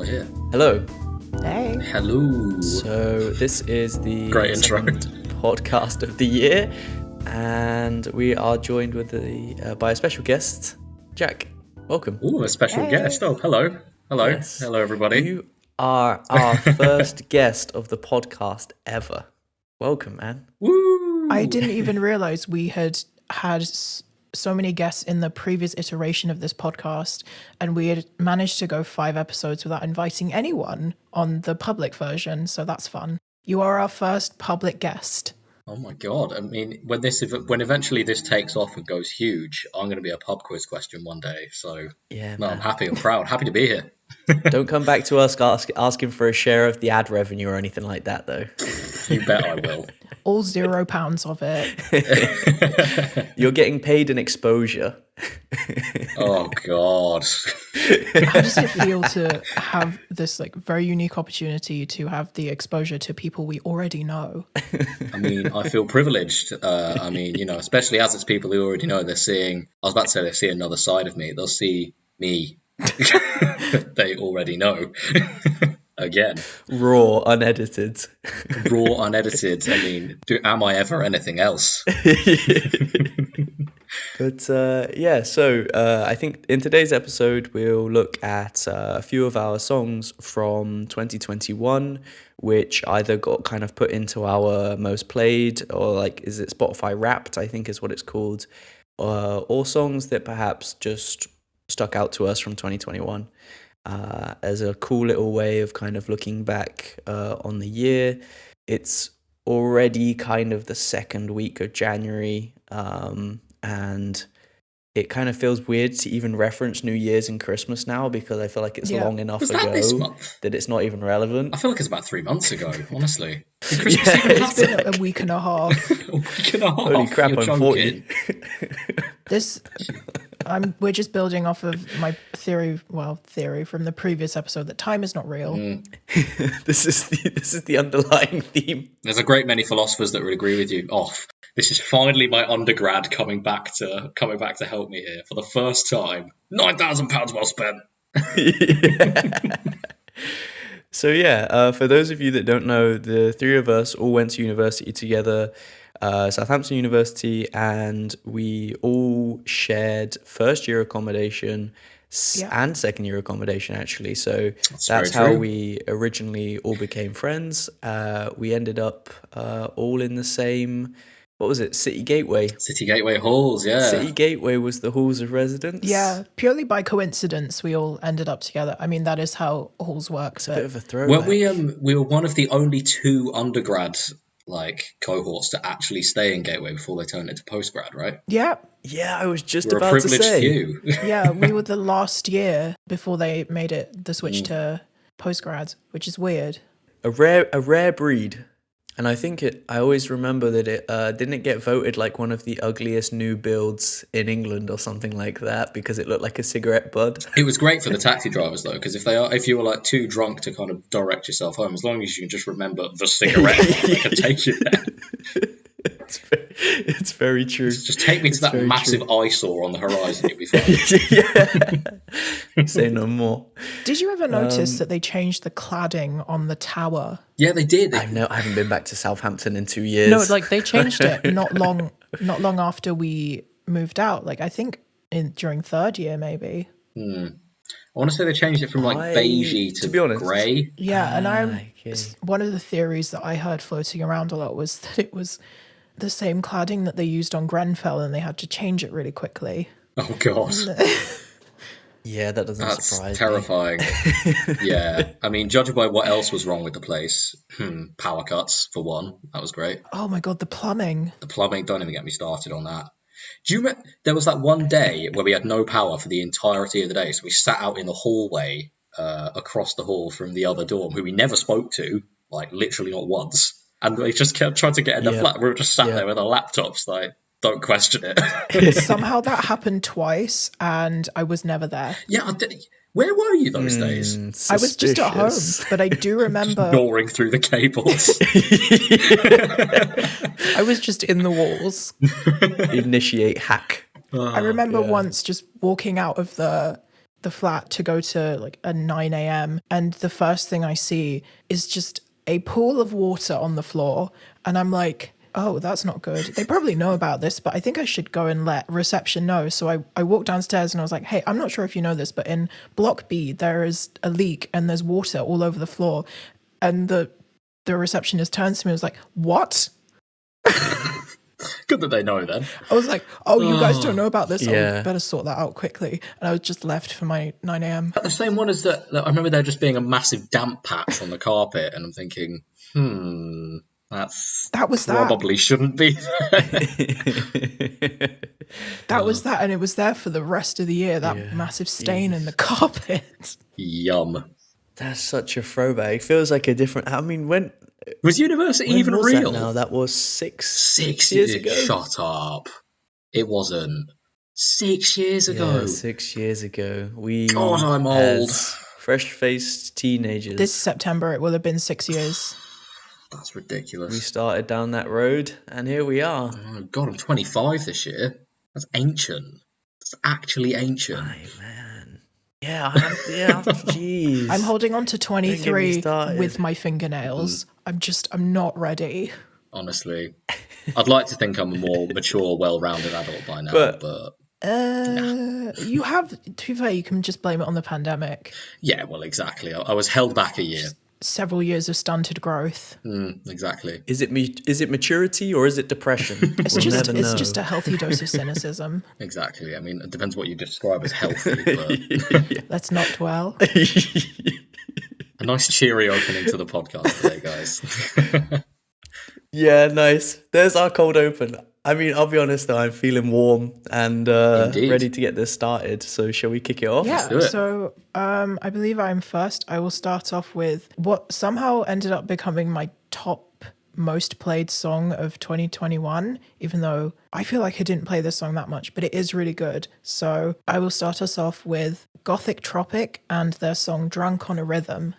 we're here. Hello. Hey. Hello. So this is the Great second podcast of the year, and we are joined with by a special guest, Jack. Welcome. Ooh, a special guest. Oh, hello. Hello. Yes. Hello, everybody. You are our first guest of the podcast ever. Welcome, man. Woo! I didn't even realize we had so many guests in the previous iteration of this podcast, and we had managed to go 5 episodes without inviting anyone on the public version, so that's fun. You are our first public guest. Oh my god! I mean, when eventually this takes off and goes huge, I'm going to be a pub quiz question one day. So Yeah, no, man. I'm happy. I'm proud. Happy to be here. Don't come back to us asking for a share of the ad revenue or anything like that, though. You bet I will. All £0 of it. You're getting paid in exposure. Oh god. How does it feel to have this very unique opportunity to have the exposure to people we already know? I mean, I feel privileged. Especially as it's people who already know, they're seeing another side of me. They'll see me. They already know. Again. Raw, unedited. Raw, unedited. I mean, am I ever anything else? But so I think in today's episode we'll look at a few of our songs from 2021, which either got kind of put into our most played, or is it Spotify Wrapped, I think is what it's called, or songs that perhaps just stuck out to us from 2021 as a cool little way of kind of looking back on the year. It's already kind of the second week of January, and it kind of feels weird to even reference New Year's and Christmas now, because I feel like it's long enough ago that it's not even relevant. I feel like it's about 3 months ago, honestly. It's been a week and a half. A week and a half. Holy crap, You're I'm 40. We're just building off of my theory from the previous episode that time is not real. This is the underlying theme. There's a great many philosophers that would agree with you. This is finally my undergrad coming back to help me here for the first time. £9,000 well spent. So for those of you that don't know, the three of us all went to university together, Southampton University, and we all shared first year accommodation and second year accommodation, actually. So that's how we originally all became friends. We ended up all in the same, what was it, City Gateway? City Gateway halls, yeah. City Gateway was the halls of residence. Yeah, purely by coincidence, we all ended up together. I mean, that is how halls work. It's a bit of a throwback. Well, we were one of the only 2 undergrad cohorts to actually stay in Gateway before they turned it to postgrad, right? Yeah. Yeah, I was just We're about a to privileged say. few. Yeah, we were the last year before they made it the switch to postgrad, which is weird. A rare breed. And I think I always remember that it didn't get voted like one of the ugliest new builds in England or something like that, because it looked like a cigarette bud. It was great for the taxi drivers though, because if you were too drunk to kind of direct yourself home, as long as you can just remember the cigarette, they can take you there. It's very true. Just take me to that massive eyesore on the horizon, you'll be fine. Yeah. Say no more. Did you ever notice that they changed the cladding on the tower? Yeah, they did. I haven't been back to Southampton in 2 years. No, they changed it not long after we moved out. I think during third year maybe. I want to say they changed it from beigey to be honest, grey. Yeah, and one of the theories that I heard floating around a lot was that it was the same cladding that they used on Grenfell, and they had to change it really quickly. Oh god. Yeah, that doesn't surprise me. Terrifying. Yeah, I mean, judging by what else was wrong with the place, power cuts for one. That was great. Oh my god, the plumbing. The plumbing, don't even get me started on that. Do you remember there was that one day where we had no power for the entirety of the day, so we sat out in the hallway across the hall from the other dorm, who we never spoke to, literally not once, and we just kept trying to get in the flat. We were just sat there with our laptops, don't question it. Somehow that happened twice, and I was never there. Yeah, where were you those days? Suspicious. I was just at home, but I do remember gnawing through the cables. I was just in the walls. Initiate hack. I remember once just walking out of the the flat to go to like a 9 a.m. And the first thing I see is just a pool of water on the floor. And I'm like, oh, that's not good. They probably know about this, but I think I should go and let reception know. So I walked downstairs and I was like, hey, I'm not sure if you know this, but in Block B, there is a leak and there's water all over the floor. And the receptionist turns to me and was like, what? Good that they know then. I was like, oh, you guys don't know about this? Yeah. Oh, better sort that out quickly. And I was just left for my 9 a.m. The same one as that I remember there just being a massive damp patch on the carpet, and I'm thinking, That was probably shouldn't be there. That was that, and it was there for the rest of the year, that massive stain in the carpet. Yum. That's such a throwback. It feels like a different. I mean, when Was university even was real? That now? That was six years ago. Shut up. It wasn't. 6 years ago. Yeah, 6 years ago. God, I'm old. as fresh-faced teenagers. This September, it will have been 6 years. That's ridiculous. We started down that road, and here we are. Oh, God, I'm 25 this year. That's ancient. That's actually ancient. Aye, man. Yeah, jeez. I'm holding on to Don't get me 23 started. with my fingernails. I'm not ready. Honestly. I'd like to think I'm a more mature, well-rounded adult by now, but... You have, to be fair, you can just blame it on the pandemic. Yeah, well, exactly. I was held back a year. Several years of stunted growth. Exactly. Is it maturity or is it depression? It's just a healthy dose of cynicism. Exactly. I mean, it depends what you describe as healthy, but... Let's not dwell. A nice cheery opening to the podcast today, guys. Yeah, nice. There's our cold open. I mean, I'll be honest though, I'm feeling warm and ready to get this started. So shall we kick it off? Yeah, do it. so I believe I'm first. I will start off with what somehow ended up becoming my top most played song of 2021, even though I feel like I didn't play this song that much, but it is really good. So I will start us off with Gothic Tropic and their song Drunk on a Rhythm.